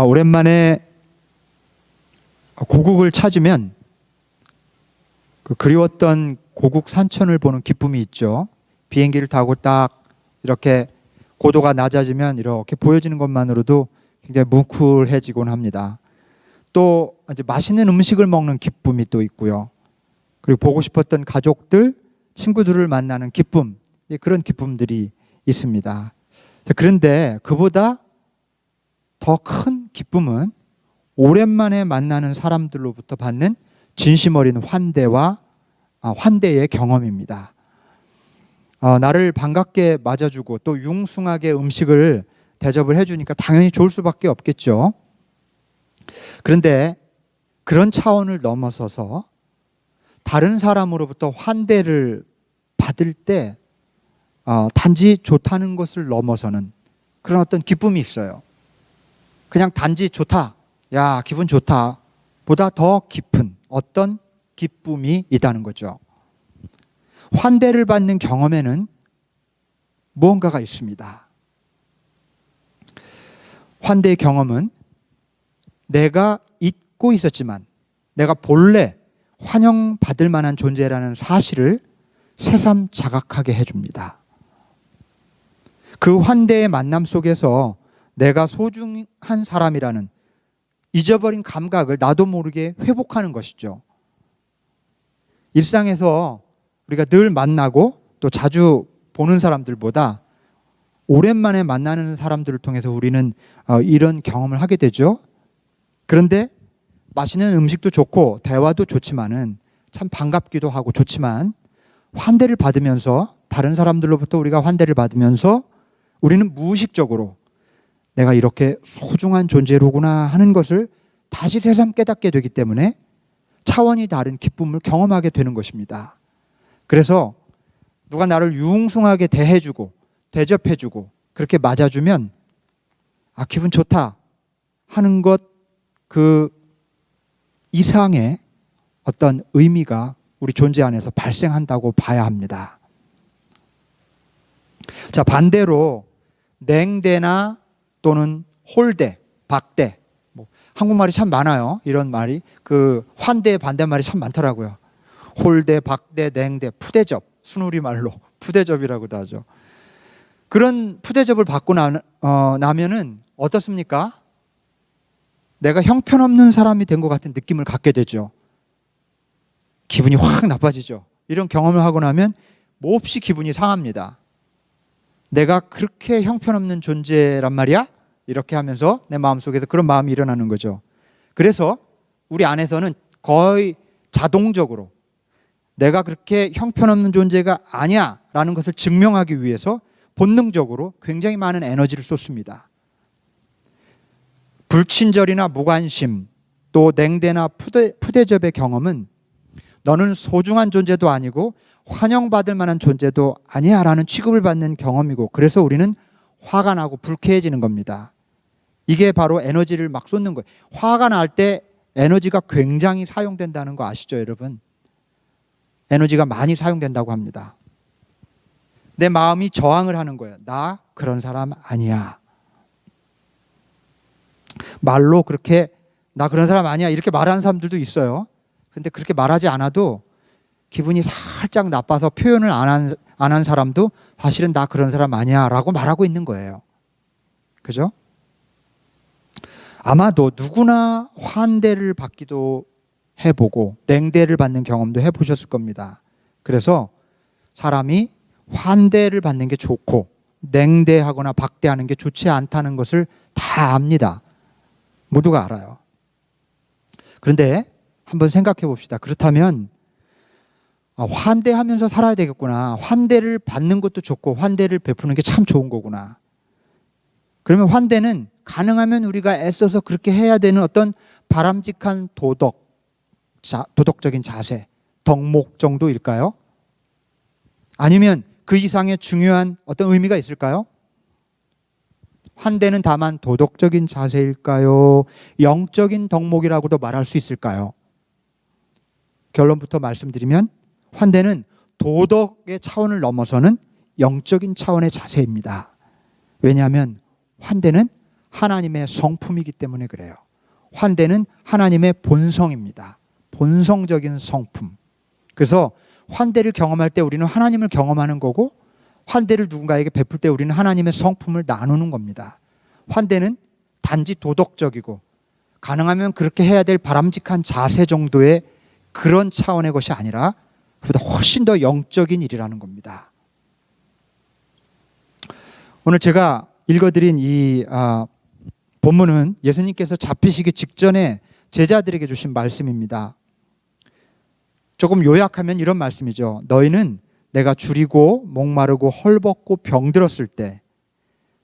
오랜만에 고국을 찾으면 그 그리웠던 고국 산천을 보는 기쁨이 있죠. 비행기를 타고 딱 이렇게 고도가 낮아지면 이렇게 보여지는 것만으로도 굉장히 뭉클해지곤 합니다. 또 이제 맛있는 음식을 먹는 기쁨이 또 있고요. 그리고 보고 싶었던 가족들, 친구들을 만나는 기쁨, 그런 기쁨들이 있습니다. 그런데 그보다 더 큰 기쁨은 오랜만에 만나는 사람들로부터 받는 진심 어린 환대의 경험입니다. 나를 반갑게 맞아주고 또 융숭하게 음식을 대접을 해주니까 당연히 좋을 수밖에 없겠죠. 그런데 그런 차원을 넘어서서 다른 사람으로부터 환대를 받을 때 단지 좋다는 것을 넘어서는 그런 어떤 기쁨이 있어요. 그냥 단지 좋다, 야 기분 좋다 보다 더 깊은 어떤 기쁨이 있다는 거죠. 환대를 받는 경험에는 무언가가 있습니다. 환대의 경험은 내가 잊고 있었지만 내가 본래 환영받을 만한 존재라는 사실을 새삼 자각하게 해줍니다. 그 환대의 만남 속에서 내가 소중한 사람이라는 잊어버린 감각을 나도 모르게 회복하는 것이죠. 일상에서 우리가 늘 만나고 또 자주 보는 사람들보다 오랜만에 만나는 사람들을 통해서 우리는 이런 경험을 하게 되죠. 그런데 맛있는 음식도 좋고 대화도 좋지만은 참 반갑기도 하고 좋지만 환대를 받으면서 다른 사람들로부터 우리가 환대를 받으면서 우리는 무의식적으로 내가 이렇게 소중한 존재로구나 하는 것을 다시 새삼 깨닫게 되기 때문에 차원이 다른 기쁨을 경험하게 되는 것입니다. 그래서 누가 나를 융숭하게 대해주고 대접해주고 그렇게 맞아주면 기분 좋다 하는 것 그 이상의 어떤 의미가 우리 존재 안에서 발생한다고 봐야 합니다. 자, 반대로 냉대나 또는 홀대, 박대, 한국말이 참 많아요. 이런 말이 그 환대의 반대말이 참 많더라고요. 홀대, 박대, 냉대, 푸대접, 순우리 말로 푸대접이라고도 하죠. 그런 푸대접을 받고 나면은 어떻습니까? 내가 형편없는 사람이 된 것 같은 느낌을 갖게 되죠. 기분이 확 나빠지죠. 이런 경험을 하고 나면 몹시 기분이 상합니다. 내가 그렇게 형편없는 존재란 말이야? 이렇게 하면서 내 마음속에서 그런 마음이 일어나는 거죠. 그래서 우리 안에서는 거의 자동적으로 내가 그렇게 형편없는 존재가 아니야 라는 것을 증명하기 위해서 본능적으로 굉장히 많은 에너지를 쏟습니다. 불친절이나 무관심 또 냉대나 푸대접의 경험은 너는 소중한 존재도 아니고 환영받을 만한 존재도 아니야 라는 취급을 받는 경험이고 그래서 우리는 화가 나고 불쾌해지는 겁니다. 이게 바로 에너지를 막 쏟는 거예요. 화가 날 때 에너지가 굉장히 사용된다는 거 아시죠, 여러분? 에너지가 많이 사용된다고 합니다. 내 마음이 저항을 하는 거예요. 나 그런 사람 아니야. 말로 그렇게 나 그런 사람 아니야 이렇게 말하는 사람들도 있어요. 근데 그렇게 말하지 않아도 기분이 살짝 나빠서 표현을 안 한 사람도 사실은 나 그런 사람 아니야 라고 말하고 있는 거예요. 그죠? 아마도 누구나 환대를 받기도 해보고 냉대를 받는 경험도 해보셨을 겁니다. 그래서 사람이 환대를 받는 게 좋고 냉대하거나 박대하는 게 좋지 않다는 것을 다 압니다. 모두가 알아요. 그런데 한번 생각해 봅시다. 그렇다면 환대하면서 살아야 되겠구나. 환대를 받는 것도 좋고 환대를 베푸는 게 참 좋은 거구나. 그러면 환대는 가능하면 우리가 애써서 그렇게 해야 되는 어떤 바람직한 도덕적인 자세, 덕목 정도일까요? 아니면 그 이상의 중요한 어떤 의미가 있을까요? 환대는 다만 도덕적인 자세일까요? 영적인 덕목이라고도 말할 수 있을까요? 결론부터 말씀드리면 환대는 도덕의 차원을 넘어서는 영적인 차원의 자세입니다. 왜냐하면 환대는 하나님의 성품이기 때문에 그래요. 환대는 하나님의 본성입니다. 본성적인 성품. 그래서 환대를 경험할 때 우리는 하나님을 경험하는 거고, 환대를 누군가에게 베풀 때 우리는 하나님의 성품을 나누는 겁니다. 환대는 단지 도덕적이고 가능하면 그렇게 해야 될 바람직한 자세 정도의 그런 차원의 것이 아니라 그보다 훨씬 더 영적인 일이라는 겁니다. 오늘 제가 읽어드린 이 본문은 예수님께서 잡히시기 직전에 제자들에게 주신 말씀입니다. 조금 요약하면 이런 말씀이죠. 너희는 내가 줄이고 목마르고 헐벗고 병들었을 때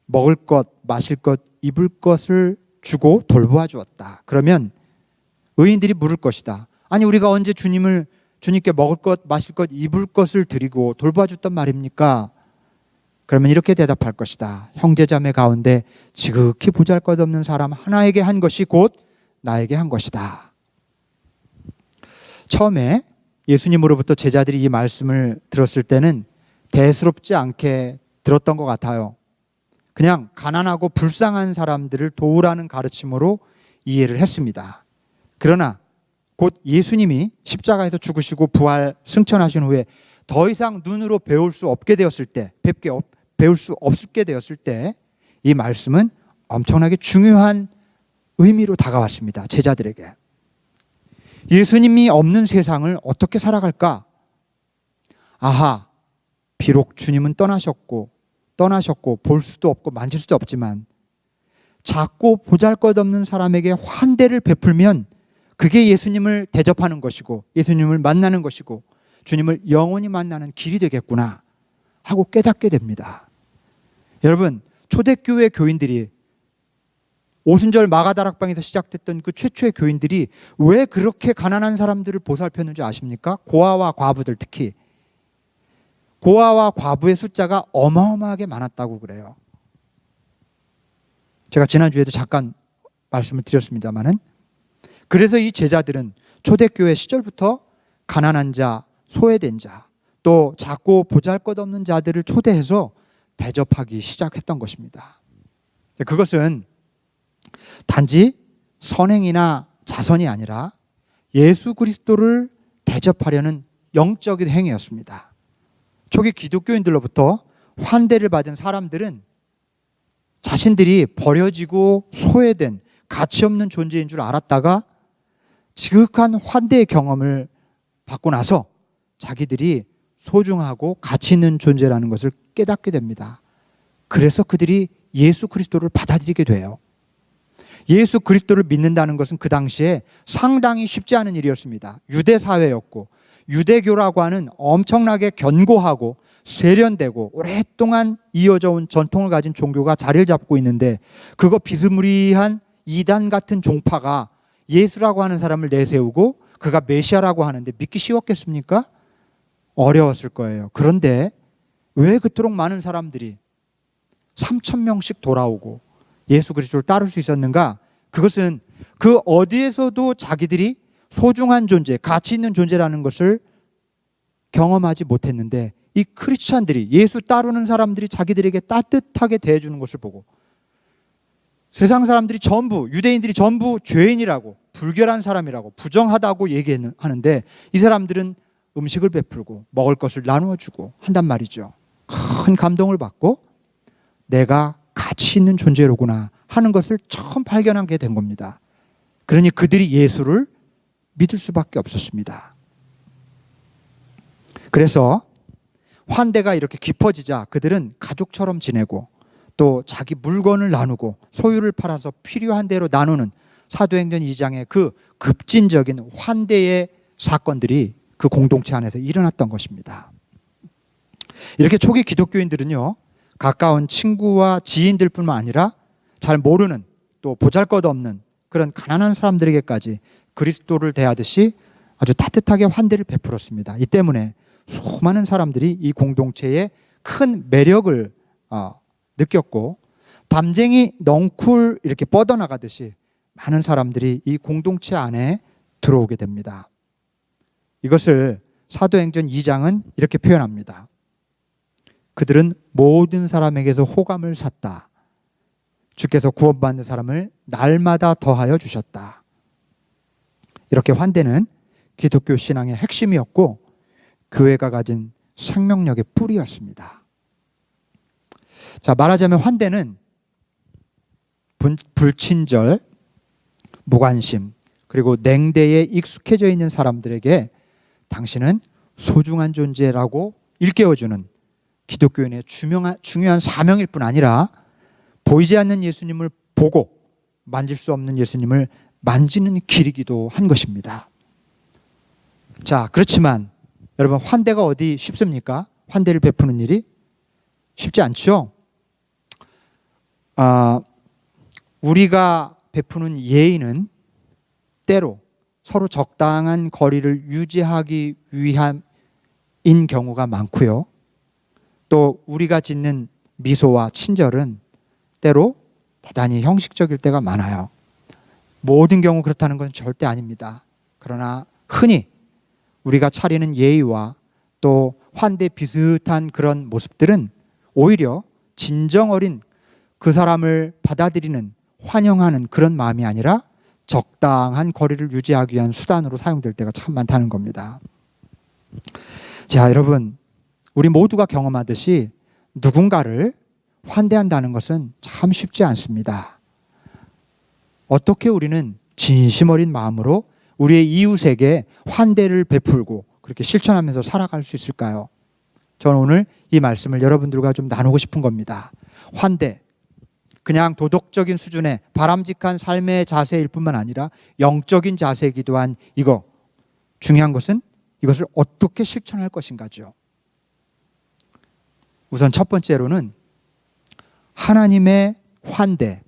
먹을 것, 마실 것, 입을 것을 주고 돌보아 주었다. 그러면 의인들이 물을 것이다. 아니 우리가 언제 주님께 먹을 것, 마실 것, 입을 것을 드리고 돌보아 줬단 말입니까? 그러면 이렇게 대답할 것이다. 형제자매 가운데 지극히 보잘것없는 사람 하나에게 한 것이 곧 나에게 한 것이다. 처음에 예수님으로부터 제자들이 이 말씀을 들었을 때는 대수롭지 않게 들었던 것 같아요. 그냥 가난하고 불쌍한 사람들을 도우라는 가르침으로 이해를 했습니다. 그러나 곧 예수님이 십자가에서 죽으시고 부활 승천하신 후에 더 이상 눈으로 배울 수 없게 되었을 때, 배울 수 없게 되었을 때 이 말씀은 엄청나게 중요한 의미로 다가왔습니다. 제자들에게. 예수님이 없는 세상을 어떻게 살아갈까? 아하, 비록 주님은 떠나셨고 볼 수도 없고 만질 수도 없지만 작고 보잘것없는 사람에게 환대를 베풀면 그게 예수님을 대접하는 것이고 예수님을 만나는 것이고 주님을 영원히 만나는 길이 되겠구나 하고 깨닫게 됩니다. 여러분, 초대교회 교인들이 오순절 마가다락방에서 시작됐던 그 최초의 교인들이 왜 그렇게 가난한 사람들을 보살폈는지 아십니까? 고아와 과부들, 특히 고아와 과부의 숫자가 어마어마하게 많았다고 그래요. 제가 지난주에도 잠깐 말씀을 드렸습니다마는, 그래서 이 제자들은 초대교회 시절부터 가난한 자, 소외된 자, 또 작고 보잘것없는 자들을 초대해서 대접하기 시작했던 것입니다. 그것은 단지 선행이나 자선이 아니라 예수 그리스도를 대접하려는 영적인 행위였습니다. 초기 기독교인들로부터 환대를 받은 사람들은 자신들이 버려지고 소외된 가치 없는 존재인 줄 알았다가 지극한 환대의 경험을 받고 나서 자기들이 소중하고 가치 있는 존재라는 것을 깨닫게 됩니다. 그래서 그들이 예수 그리스도를 받아들이게 돼요. 예수 그리스도를 믿는다는 것은 그 당시에 상당히 쉽지 않은 일이었습니다. 유대 사회였고 유대교라고 하는 엄청나게 견고하고 세련되고 오랫동안 이어져 온 전통을 가진 종교가 자리를 잡고 있는데, 그거 비스무리한 이단 같은 종파가 예수라고 하는 사람을 내세우고 그가 메시아라고 하는데 믿기 쉬웠겠습니까? 어려웠을 거예요. 그런데 왜 그토록 많은 사람들이 3,000명씩 돌아오고 예수 그리스도를 따를 수 있었는가? 그것은 그 어디에서도 자기들이 소중한 존재, 가치 있는 존재라는 것을 경험하지 못했는데, 이 크리스찬들이, 예수 따르는 사람들이 자기들에게 따뜻하게 대해주는 것을 보고 세상 사람들이 전부, 유대인들이 전부 죄인이라고, 불결한 사람이라고, 부정하다고 얘기하는데 이 사람들은 음식을 베풀고 먹을 것을 나누어주고 한단 말이죠. 큰 감동을 받고 내가 가치 있는 존재로구나 하는 것을 처음 발견하게 된 겁니다. 그러니 그들이 예수를 믿을 수밖에 없었습니다. 그래서 환대가 이렇게 깊어지자 그들은 가족처럼 지내고 또 자기 물건을 나누고 소유를 팔아서 필요한 대로 나누는 사도행전 2장의 그 급진적인 환대의 사건들이 그 공동체 안에서 일어났던 것입니다. 이렇게 초기 기독교인들은요, 가까운 친구와 지인들뿐만 아니라 잘 모르는 또 보잘것없는 그런 가난한 사람들에게까지 그리스도를 대하듯이 아주 따뜻하게 환대를 베풀었습니다. 이 때문에 수많은 사람들이 이 공동체에 큰 매력을 느꼈고 담쟁이 넝쿨 이렇게 뻗어나가듯이 많은 사람들이 이 공동체 안에 들어오게 됩니다. 이것을 사도행전 2장은 이렇게 표현합니다. 그들은 모든 사람에게서 호감을 샀다. 주께서 구원받는 사람을 날마다 더하여 주셨다. 이렇게 환대는 기독교 신앙의 핵심이었고 교회가 가진 생명력의 뿌리였습니다. 자, 말하자면 환대는 불친절, 무관심, 그리고 냉대에 익숙해져 있는 사람들에게 당신은 소중한 존재라고 일깨워주는 기독교인의 중요한 사명일 뿐 아니라 보이지 않는 예수님을 보고 만질 수 없는 예수님을 만지는 길이기도 한 것입니다. 자, 그렇지만 여러분, 환대가 어디 쉽습니까? 환대를 베푸는 일이 쉽지 않죠? 우리가 베푸는 예의는 때로 서로 적당한 거리를 유지하기 위함인 경우가 많고요. 또 우리가 짓는 미소와 친절은 때로 대단히 형식적일 때가 많아요. 모든 경우 그렇다는 건 절대 아닙니다. 그러나 흔히 우리가 차리는 예의와 또 환대 비슷한 그런 모습들은 오히려 진정 어린 그 사람을 받아들이는, 환영하는 그런 마음이 아니라 적당한 거리를 유지하기 위한 수단으로 사용될 때가 참 많다는 겁니다. 자, 여러분, 우리 모두가 경험하듯이 누군가를 환대한다는 것은 참 쉽지 않습니다. 어떻게 우리는 진심 어린 마음으로 우리의 이웃에게 환대를 베풀고 그렇게 실천하면서 살아갈 수 있을까요? 저는 오늘 이 말씀을 여러분들과 좀 나누고 싶은 겁니다. 환대, 그냥 도덕적인 수준의 바람직한 삶의 자세일 뿐만 아니라 영적인 자세이기도 한 이거, 중요한 것은 이것을 어떻게 실천할 것인가죠. 우선 첫 번째로는 하나님의 환대의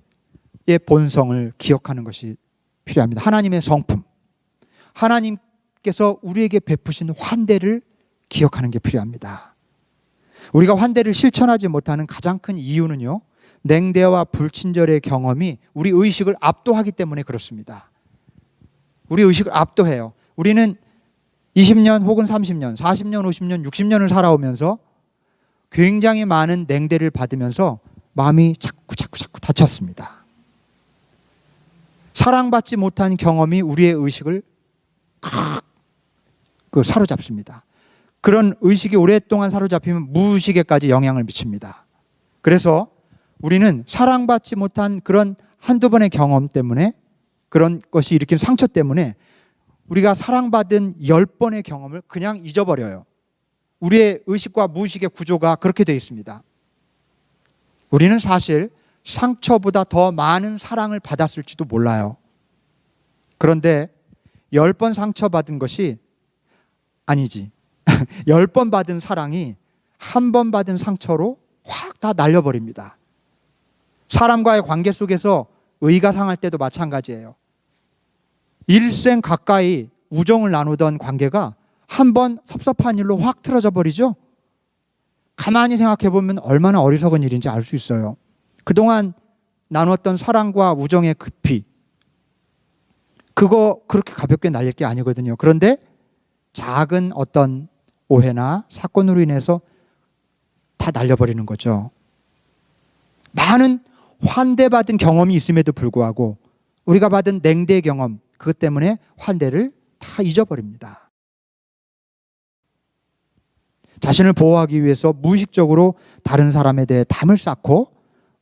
본성을 기억하는 것이 필요합니다. 하나님의 성품, 하나님께서 우리에게 베푸신 환대를 기억하는 게 필요합니다. 우리가 환대를 실천하지 못하는 가장 큰 이유는요, 냉대와 불친절의 경험이 우리 의식을 압도하기 때문에 그렇습니다. 우리 의식을 압도해요. 우리는 20년 혹은 30년, 40년, 50년, 60년을 살아오면서 굉장히 많은 냉대를 받으면서 마음이 자꾸 다쳤습니다. 사랑받지 못한 경험이 우리의 의식을 사로잡습니다. 그런 의식이 오랫동안 사로잡히면 무의식에까지 영향을 미칩니다. 그래서 우리는 사랑받지 못한 그런 한두 번의 경험 때문에, 그런 것이 일으킨 상처 때문에 우리가 사랑받은 10번의 경험을 그냥 잊어버려요. 우리의 의식과 무의식의 구조가 그렇게 되어 있습니다. 우리는 사실 상처보다 더 많은 사랑을 받았을지도 몰라요. 그런데 10번 상처받은 것이 아니지. 10번 받은 사랑이 한 번 받은 상처로 확 다 날려버립니다. 사람과의 관계 속에서 의가 상할 때도 마찬가지예요. 일생 가까이 우정을 나누던 관계가 한 번 섭섭한 일로 확 틀어져 버리죠. 가만히 생각해 보면 얼마나 어리석은 일인지 알 수 있어요. 그동안 나눴던 사랑과 우정의 깊이, 그거 그렇게 가볍게 날릴 게 아니거든요. 그런데 작은 어떤 오해나 사건으로 인해서 다 날려버리는 거죠. 많은 환대받은 경험이 있음에도 불구하고 우리가 받은 냉대 경험, 그것 때문에 환대를 다 잊어버립니다. 자신을 보호하기 위해서 무의식적으로 다른 사람에 대해 담을 쌓고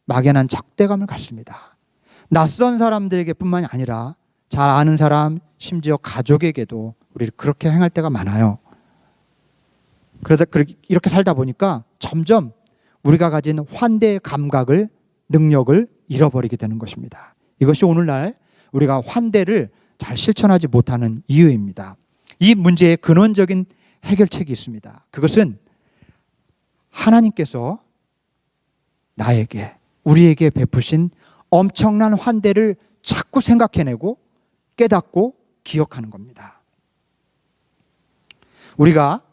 막연한 적대감을 갖습니다. 낯선 사람들에게 뿐만이 아니라 잘 아는 사람, 심지어 가족에게도 우리를 그렇게 행할 때가 많아요. 그러다 이렇게 살다 보니까 점점 우리가 가진 환대의 감각을, 능력을 잃어버리게 되는 것입니다. 이것이 오늘날 우리가 환대를 잘 실천하지 못하는 이유입니다. 이 문제의 근원적인 해결책이 있습니다. 그것은 하나님께서 나에게, 우리에게 베푸신 엄청난 환대를 자꾸 생각해내고 깨닫고 기억하는 겁니다. 우리가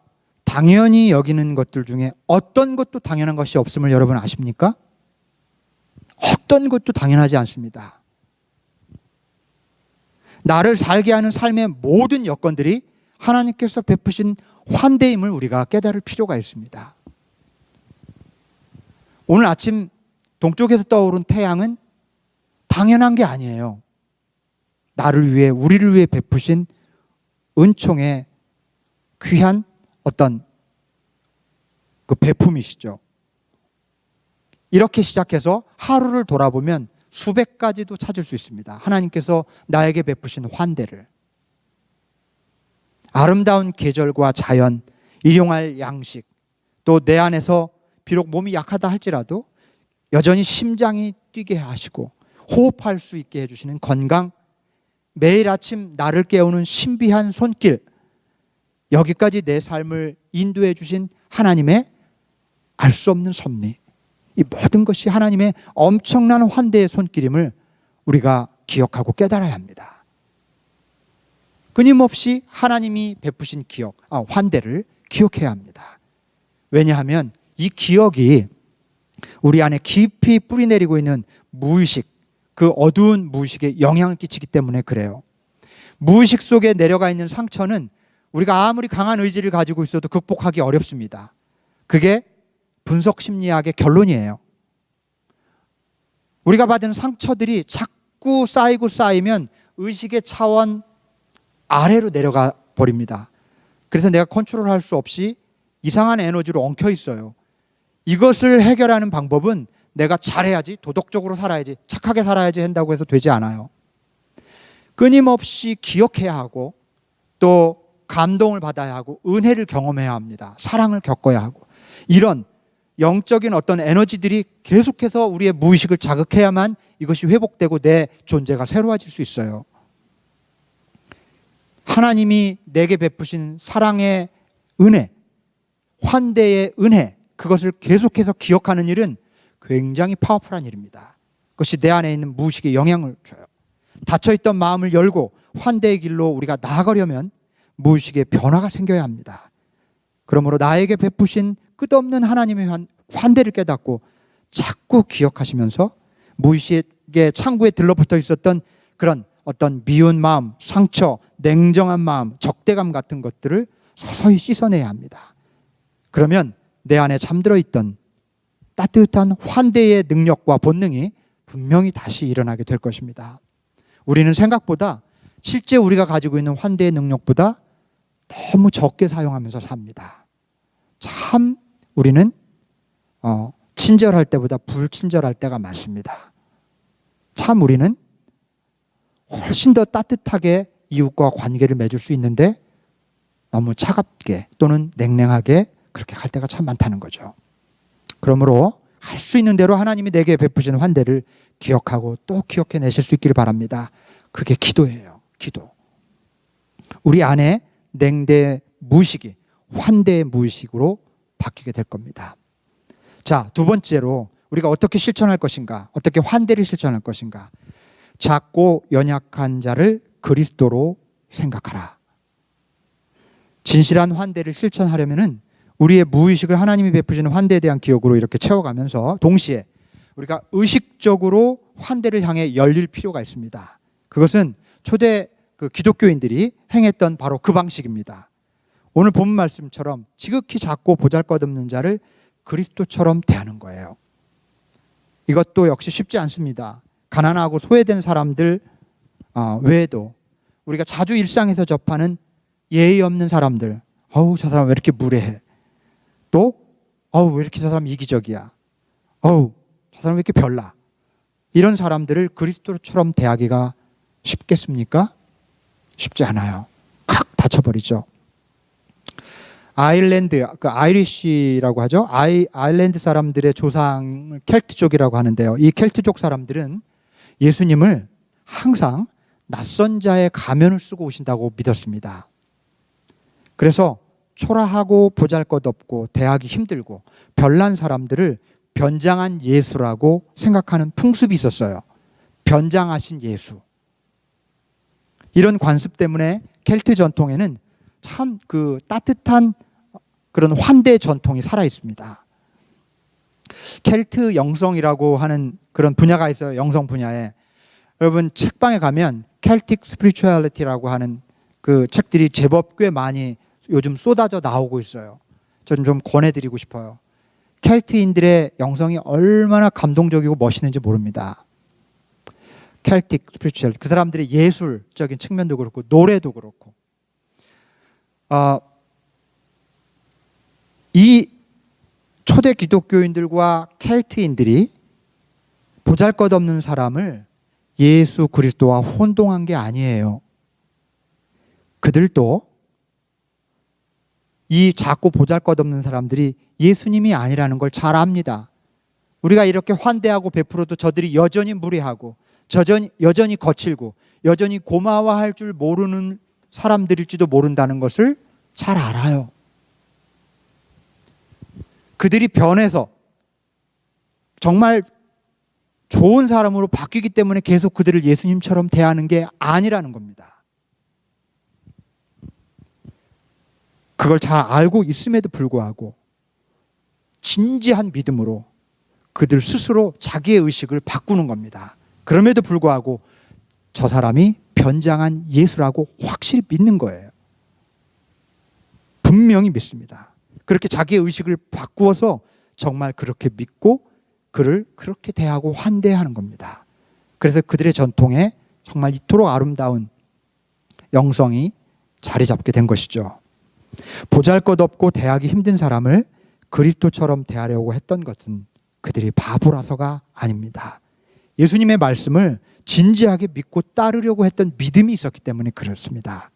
당연히 여기는 것들 중에 어떤 것도 당연한 것이 없음을 여러분 아십니까? 어떤 것도 당연하지 않습니다. 나를 살게 하는 삶의 모든 여건들이 하나님께서 베푸신 환대임을 우리가 깨달을 필요가 있습니다. 오늘 아침 동쪽에서 떠오른 태양은 당연한 게 아니에요. 나를 위해, 우리를 위해 베푸신 은총의 귀한 어떤 그 베품이시죠. 이렇게 시작해서 하루를 돌아보면 수백 가지도 찾을 수 있습니다. 하나님께서 나에게 베푸신 환대를. 아름다운 계절과 자연, 일용할 양식, 또 내 안에서 비록 몸이 약하다 할지라도 여전히 심장이 뛰게 하시고 호흡할 수 있게 해주시는 건강, 매일 아침 나를 깨우는 신비한 손길, 여기까지 내 삶을 인도해 주신 하나님의 알 수 없는 섭리, 이 모든 것이 하나님의 엄청난 환대의 손길임을 우리가 기억하고 깨달아야 합니다. 끊임없이 하나님이 베푸신 환대를 기억해야 합니다. 왜냐하면 이 기억이 우리 안에 깊이 뿌리내리고 있는 무의식, 그 어두운 무의식에 영향을 끼치기 때문에 그래요. 무의식 속에 내려가 있는 상처는 우리가 아무리 강한 의지를 가지고 있어도 극복하기 어렵습니다. 그게 분석 심리학의 결론이에요. 우리가 받은 상처들이 자꾸 쌓이고 쌓이면 의식의 차원 아래로 내려가 버립니다. 그래서 내가 컨트롤할 수 없이 이상한 에너지로 엉켜 있어요. 이것을 해결하는 방법은 내가 잘해야지, 도덕적으로 살아야지, 착하게 살아야지 한다고 해서 되지 않아요. 끊임없이 기억해야 하고 또 감동을 받아야 하고 은혜를 경험해야 합니다. 사랑을 겪어야 하고 이런 영적인 어떤 에너지들이 계속해서 우리의 무의식을 자극해야만 이것이 회복되고 내 존재가 새로워질 수 있어요. 하나님이 내게 베푸신 사랑의 은혜, 환대의 은혜, 그것을 계속해서 기억하는 일은 굉장히 파워풀한 일입니다. 그것이 내 안에 있는 무의식에 영향을 줘요. 닫혀있던 마음을 열고 환대의 길로 우리가 나아가려면 무의식의 변화가 생겨야 합니다. 그러므로 나에게 베푸신 끝없는 하나님의 환대를 깨닫고 자꾸 기억하시면서 무의식의 창구에 들러붙어 있었던 그런 어떤 미운 마음, 상처, 냉정한 마음, 적대감 같은 것들을 서서히 씻어내야 합니다. 그러면 내 안에 잠들어 있던 따뜻한 환대의 능력과 본능이 분명히 다시 일어나게 될 것입니다. 우리는 생각보다 실제 우리가 가지고 있는 환대의 능력보다 너무 적게 사용하면서 삽니다. 참 우리는 친절할 때보다 불친절할 때가 많습니다. 참 우리는 훨씬 더 따뜻하게 이웃과 관계를 맺을 수 있는데 너무 차갑게 또는 냉랭하게 그렇게 갈 때가 참 많다는 거죠. 그러므로 할 수 있는 대로 하나님이 내게 베푸신 환대를 기억하고 또 기억해내실 수 있기를 바랍니다. 그게 기도예요. 기도. 우리 안에 냉대 무의식이 환대의 무의식으로 바뀌게 될 겁니다. 자, 두 번째로 우리가 어떻게 실천할 것인가, 어떻게 환대를 실천할 것인가. 작고 연약한 자를 그리스도로 생각하라. 진실한 환대를 실천하려면은 우리의 무의식을 하나님이 베푸시는 환대에 대한 기억으로 이렇게 채워가면서 동시에 우리가 의식적으로 환대를 향해 열릴 필요가 있습니다. 그것은 초대 기독교인들이 행했던 바로 그 방식입니다. 오늘 본 말씀처럼 지극히 작고 보잘것없는 자를 그리스도처럼 대하는 거예요. 이것도 역시 쉽지 않습니다. 가난하고 소외된 사람들 외에도 우리가 자주 일상에서 접하는 예의 없는 사람들, 저 사람 왜 이렇게 무례해? 또 왜 이렇게 저 사람 이기적이야? 저 사람 왜 이렇게 별나? 이런 사람들을 그리스도처럼 대하기가 쉽겠습니까? 쉽지 않아요. 칵 닫혀버리죠. 아일랜드, 아이리시라고 하죠. 아일랜드 사람들의 조상을 켈트족이라고 하는데요. 이 켈트족 사람들은 예수님을 항상 낯선 자의 가면을 쓰고 오신다고 믿었습니다. 그래서 초라하고 보잘것없고 대하기 힘들고 별난 사람들을 변장한 예수라고 생각하는 풍습이 있었어요. 변장하신 예수. 이런 관습 때문에 켈트 전통에는 참 따뜻한 그런 환대 전통이 살아 있습니다. 켈트 영성이라고 하는 그런 분야가 있어요. 영성 분야에. 여러분 책방에 가면 켈틱 스피리추얼리티라고 하는 그 책들이 제법 꽤 많이 요즘 쏟아져 나오고 있어요. 저는 좀 권해드리고 싶어요. 켈트인들의 영성이 얼마나 감동적이고 멋있는지 모릅니다. 켈틱 스피리추얼, 그 사람들의 예술적인 측면도 그렇고 노래도 그렇고, 이 초대 기독교인들과 켈트인들이 보잘것없는 사람을 예수 그리스도와 혼동한 게 아니에요. 그들도 이 작고 보잘것없는 사람들이 예수님이 아니라는 걸 잘 압니다. 우리가 이렇게 환대하고 베풀어도 저들이 여전히 무례하고 여전히 거칠고 여전히 고마워할 줄 모르는 사람들일지도 모른다는 것을 잘 알아요. 그들이 변해서 정말 좋은 사람으로 바뀌기 때문에 계속 그들을 예수님처럼 대하는 게 아니라는 겁니다. 그걸 잘 알고 있음에도 불구하고 진지한 믿음으로 그들 스스로 자기의 의식을 바꾸는 겁니다. 그럼에도 불구하고 저 사람이 변장한 예수라고 확실히 믿는 거예요. 분명히 믿습니다. 그렇게 자기의 의식을 바꾸어서 정말 그렇게 믿고 그를 그렇게 대하고 환대하는 겁니다. 그래서 그들의 전통에 정말 이토록 아름다운 영성이 자리 잡게 된 것이죠. 보잘것없고 대하기 힘든 사람을 그리스도처럼 대하려고 했던 것은 그들이 바보라서가 아닙니다. 예수님의 말씀을 진지하게 믿고 따르려고 했던 믿음이 있었기 때문에 그렇습니다.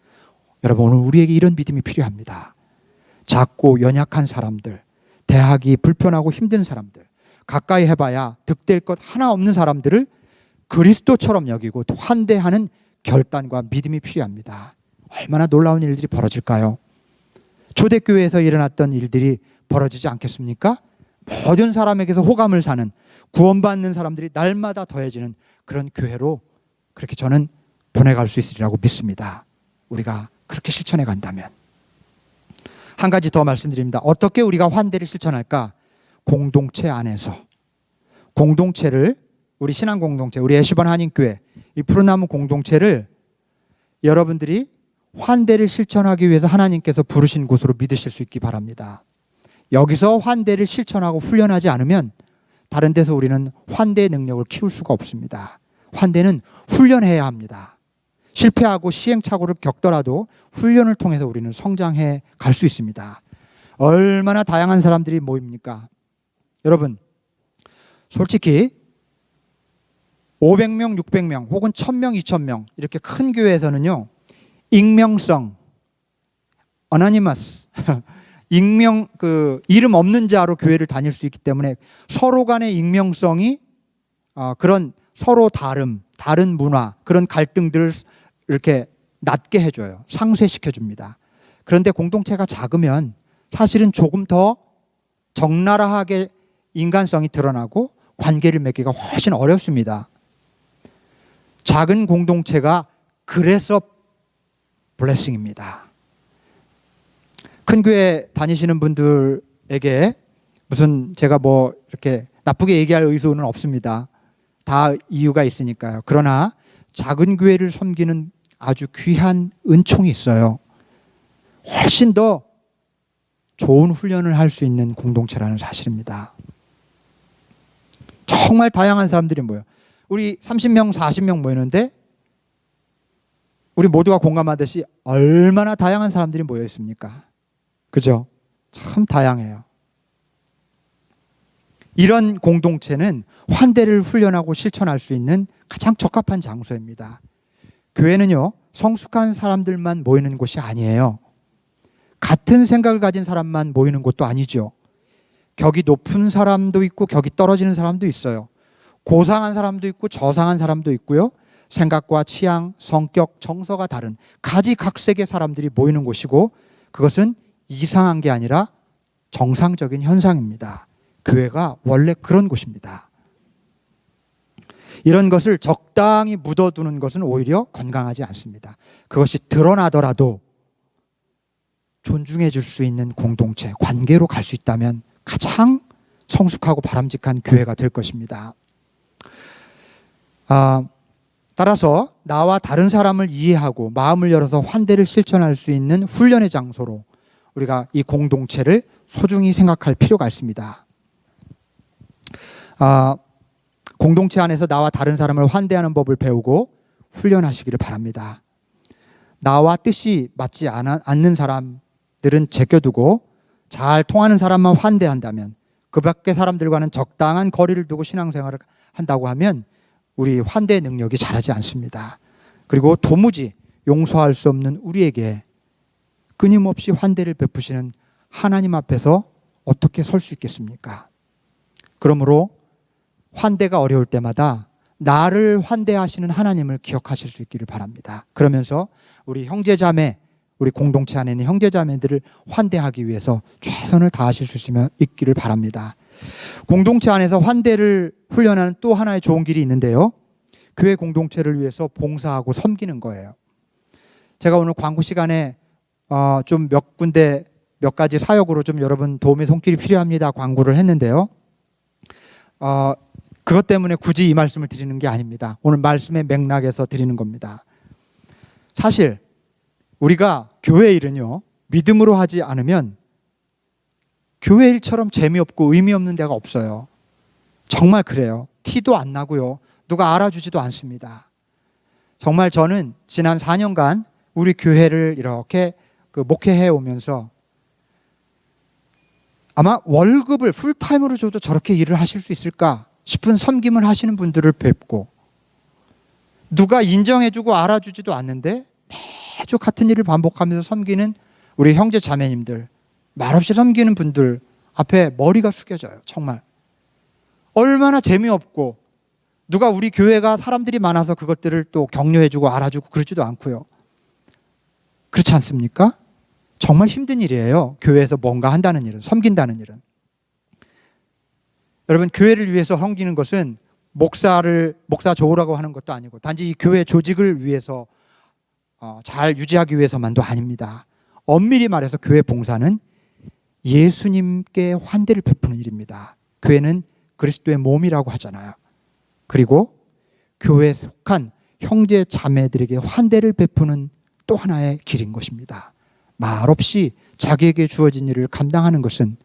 여러분, 오늘 우리에게 이런 믿음이 필요합니다. 작고 연약한 사람들, 대하기 불편하고 힘든 사람들, 가까이 해봐야 득될 것 하나 없는 사람들을 그리스도처럼 여기고 환대하는 결단과 믿음이 필요합니다. 얼마나 놀라운 일들이 벌어질까요? 초대교회에서 일어났던 일들이 벌어지지 않겠습니까? 모든 사람에게서 호감을 사는, 구원받는 사람들이 날마다 더해지는 그런 교회로 그렇게 저는 보내갈 수 있으리라고 믿습니다. 우리가 그렇게 실천해 간다면. 한 가지 더 말씀드립니다. 어떻게 우리가 환대를 실천할까? 공동체 안에서. 공동체를, 우리 신앙 공동체, 우리 애시번 한인교회, 이 푸른나무 공동체를 여러분들이 환대를 실천하기 위해서 하나님께서 부르신 곳으로 믿으실 수 있기 바랍니다. 여기서 환대를 실천하고 훈련하지 않으면 다른 데서 우리는 환대의 능력을 키울 수가 없습니다. 환대는 훈련해야 합니다. 실패하고 시행착오를 겪더라도 훈련을 통해서 우리는 성장해 갈 수 있습니다. 얼마나 다양한 사람들이 모입니까? 여러분, 솔직히 500명, 600명 혹은 1000명, 2000명 이렇게 큰 교회에서는요, 익명성, 어나니머스, 익명, 이름 없는 자로 교회를 다닐 수 있기 때문에 서로 간의 익명성이 그런 서로 다른 문화, 그런 갈등들을 이렇게 낮게 해줘요. 상쇄시켜 줍니다. 그런데 공동체가 작으면 사실은 조금 더 적나라하게 인간성이 드러나고 관계를 맺기가 훨씬 어렵습니다. 작은 공동체가 그래서 블레싱입니다. 큰 교회 다니시는 분들에게 무슨 제가 뭐 이렇게 나쁘게 얘기할 의도는 없습니다. 다 이유가 있으니까요. 그러나 작은 교회를 섬기는 아주 귀한 은총이 있어요. 훨씬 더 좋은 훈련을 할 수 있는 공동체라는 사실입니다. 정말 다양한 사람들이 모여요. 우리 30명, 40명 모이는데 우리 모두가 공감하듯이 얼마나 다양한 사람들이 모여 있습니까? 그죠? 참 다양해요. 이런 공동체는 환대를 훈련하고 실천할 수 있는 가장 적합한 장소입니다. 교회는요, 성숙한 사람들만 모이는 곳이 아니에요. 같은 생각을 가진 사람만 모이는 곳도 아니죠. 격이 높은 사람도 있고 격이 떨어지는 사람도 있어요. 고상한 사람도 있고 저상한 사람도 있고요. 생각과 취향, 성격, 정서가 다른 가지각색의 사람들이 모이는 곳이고, 그것은 이상한 게 아니라 정상적인 현상입니다. 교회가 원래 그런 곳입니다. 이런 것을 적당히 묻어두는 것은 오히려 건강하지 않습니다. 그것이 드러나더라도 존중해 줄 수 있는 공동체, 관계로 갈 수 있다면 가장 성숙하고 바람직한 교회가 될 것입니다. 따라서 나와 다른 사람을 이해하고 마음을 열어서 환대를 실천할 수 있는 훈련의 장소로 우리가 이 공동체를 소중히 생각할 필요가 있습니다. 공동체 안에서 나와 다른 사람을 환대하는 법을 배우고 훈련하시기를 바랍니다. 나와 뜻이 맞지 않는 사람들은 제껴두고 잘 통하는 사람만 환대한다면, 그 밖의 사람들과는 적당한 거리를 두고 신앙생활을 한다고 하면 우리 환대 능력이 자라지 않습니다. 그리고 도무지 용서할 수 없는 우리에게 끊임없이 환대를 베푸시는 하나님 앞에서 어떻게 설 수 있겠습니까? 그러므로 환대가 어려울 때마다 나를 환대하시는 하나님을 기억하실 수 있기를 바랍니다. 그러면서 우리 형제자매, 우리 공동체 안에 있는 형제자매들을 환대하기 위해서 최선을 다하실 수 있기를 바랍니다. 공동체 안에서 환대를 훈련하는 또 하나의 좋은 길이 있는데요. 교회 공동체를 위해서 봉사하고 섬기는 거예요. 제가 오늘 광고 시간에 좀 몇 군데 몇 가지 사역으로 좀 여러분 도움의 손길이 필요합니다 광고를 했는데요. 그것 때문에 굳이 이 말씀을 드리는 게 아닙니다. 오늘 말씀의 맥락에서 드리는 겁니다. 사실 우리가 교회 일은요, 믿음으로 하지 않으면 교회 일처럼 재미없고 의미 없는 데가 없어요. 정말 그래요. 티도 안 나고요. 누가 알아주지도 않습니다. 정말 저는 지난 4년간 우리 교회를 이렇게 목회해 오면서 아마 월급을 풀타임으로 줘도 저렇게 일을 하실 수 있을까 싶은 섬김을 하시는 분들을 뵙고, 누가 인정해주고 알아주지도 않는데 매주 같은 일을 반복하면서 섬기는 우리 형제 자매님들, 말없이 섬기는 분들 앞에 머리가 숙여져요. 정말 얼마나 재미없고, 누가 우리 교회가 사람들이 많아서 그것들을 또 격려해주고 알아주고 그러지도 않고요. 그렇지 않습니까? 정말 힘든 일이에요. 교회에서 뭔가 한다는 일은, 섬긴다는 일은. 여러분, 교회를 위해서 섬기는 것은 목사 좋으라고 하는 것도 아니고, 단지 이 교회 조직을 위해서 잘 유지하기 위해서만도 아닙니다. 엄밀히 말해서 교회 봉사는 예수님께 환대를 베푸는 일입니다. 교회는 그리스도의 몸이라고 하잖아요. 그리고 교회에 속한 형제 자매들에게 환대를 베푸는 또 하나의 길인 것입니다. 말없이 자기에게 주어진 일을 감당하는 것은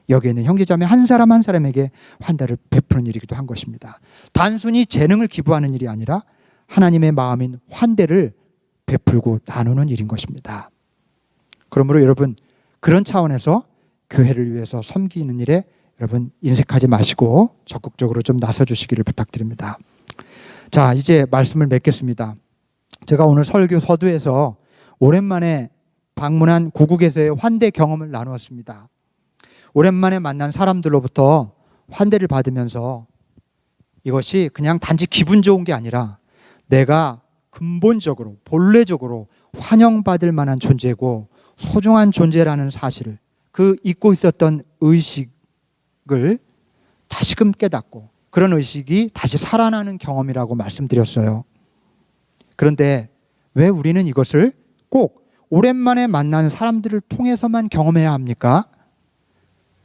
여기에 있는 형제자매 한 사람 한 사람에게 환대를 베푸는 일이기도 한 것입니다. 단순히 재능을 기부하는 일이 아니라 하나님의 마음인 환대를 베풀고 나누는 일인 것입니다. 그러므로 여러분, 그런 차원에서 교회를 위해서 섬기는 일에 여러분 인색하지 마시고 적극적으로 좀 나서주시기를 부탁드립니다. 자, 이제 말씀을 맺겠습니다. 제가 오늘 설교 서두에서 오랜만에 방문한 고국에서의 환대 경험을 나누었습니다. 오랜만에 만난 사람들로부터 환대를 받으면서 이것이 그냥 단지 기분 좋은 게 아니라 내가 근본적으로 본래적으로 환영받을 만한 존재고 소중한 존재라는 사실을, 그 잊고 있었던 의식을 다시금 깨닫고 그런 의식이 다시 살아나는 경험이라고 말씀드렸어요. 그런데 왜 우리는 이것을 꼭 오랜만에 만난 사람들을 통해서만 경험해야 합니까?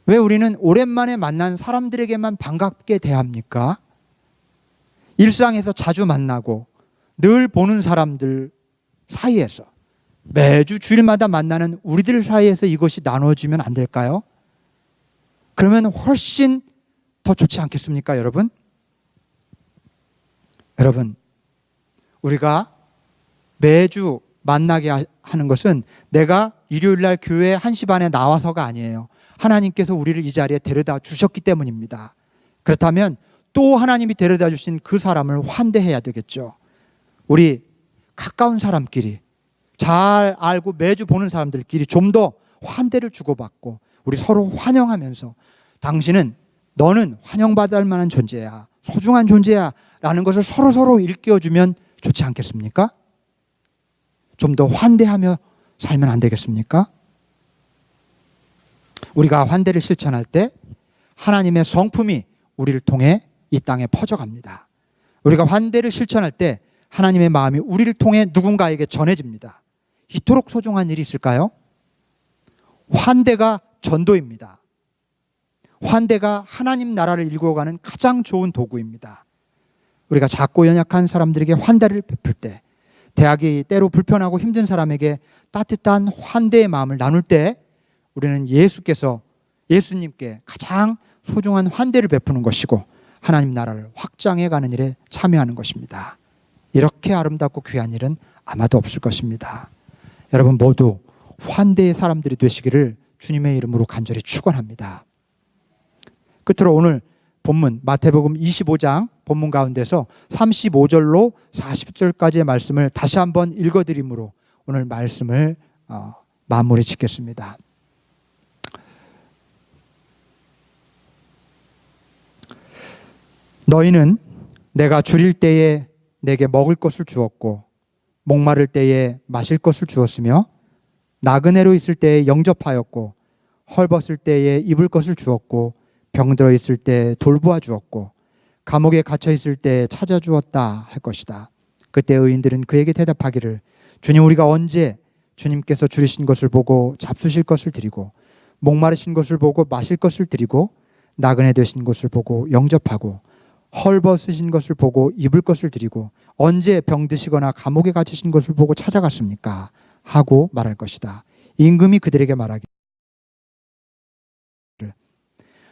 왜 우리는 오랜만에 만난 사람들에게만 반갑게 대합니까? 일상에서 자주 만나고 늘 보는 사람들 사이에서, 매주 주일마다 만나는 우리들 사이에서 이것이 나눠지면 안 될까요? 그러면 훨씬 더 좋지 않겠습니까, 여러분? 여러분, 우리가 매주 만나게 하는 것은 내가 일요일 날 교회 1시 반에 나와서가 아니에요. 하나님께서 우리를 이 자리에 데려다 주셨기 때문입니다. 그렇다면 또 하나님이 데려다 주신 그 사람을 환대해야 되겠죠. 우리 가까운 사람끼리, 잘 알고 매주 보는 사람들끼리 좀 더 환대를 주고받고 우리 서로 환영하면서, 너는 환영받을 만한 존재야, 소중한 존재야 라는 것을 서로 일깨워주면 좋지 않겠습니까? 좀 더 환대하며 살면 안 되겠습니까? 우리가 환대를 실천할 때 하나님의 성품이 우리를 통해 이 땅에 퍼져갑니다. 우리가 환대를 실천할 때 하나님의 마음이 우리를 통해 누군가에게 전해집니다. 이토록 소중한 일이 있을까요? 환대가 전도입니다. 환대가 하나님 나라를 일구어가는 가장 좋은 도구입니다. 우리가 작고 연약한 사람들에게 환대를 베풀 때, 대학이 때로 불편하고 힘든 사람에게 따뜻한 환대의 마음을 나눌 때 우리는 예수님께 가장 소중한 환대를 베푸는 것이고, 하나님 나라를 확장해 가는 일에 참여하는 것입니다. 이렇게 아름답고 귀한 일은 아마도 없을 것입니다. 여러분 모두 환대의 사람들이 되시기를 주님의 이름으로 간절히 축원합니다. 끝으로 오늘 본문 마태복음 25장 본문 가운데서 35절로 40절까지의 말씀을 다시 한번 읽어드림으로 오늘 말씀을 마무리 짓겠습니다. 너희는 내가 줄일 때에 내게 먹을 것을 주었고 목마를 때에 마실 것을 주었으며 나그네로 있을 때에 영접하였고 헐벗을 때에 입을 것을 주었고 병들어 있을 때 돌보아 주었고 감옥에 갇혀 있을 때 찾아주었다 할 것이다. 그때 의인들은 그에게 대답하기를 주님 우리가 언제 주님께서 줄이신 것을 보고 잡수실 것을 드리고 목마르신 것을 보고 마실 것을 드리고 나그네 되신 것을 보고 영접하고 헐벗으신 것을 보고 입을 것을 드리고 언제 병드시거나 감옥에 갇히신 것을 보고 찾아갔습니까? 하고 말할 것이다. 임금이 그들에게 말하기를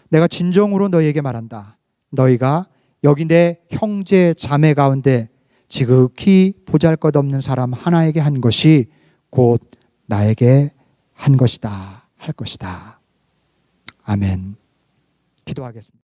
내가 진정으로 너희에게 말한다. 너희가 여기 내 형제 자매 가운데 지극히 보잘것없는 사람 하나에게 한 것이 곧 나에게 한 것이다 할 것이다. 아멘. 기도하겠습니다.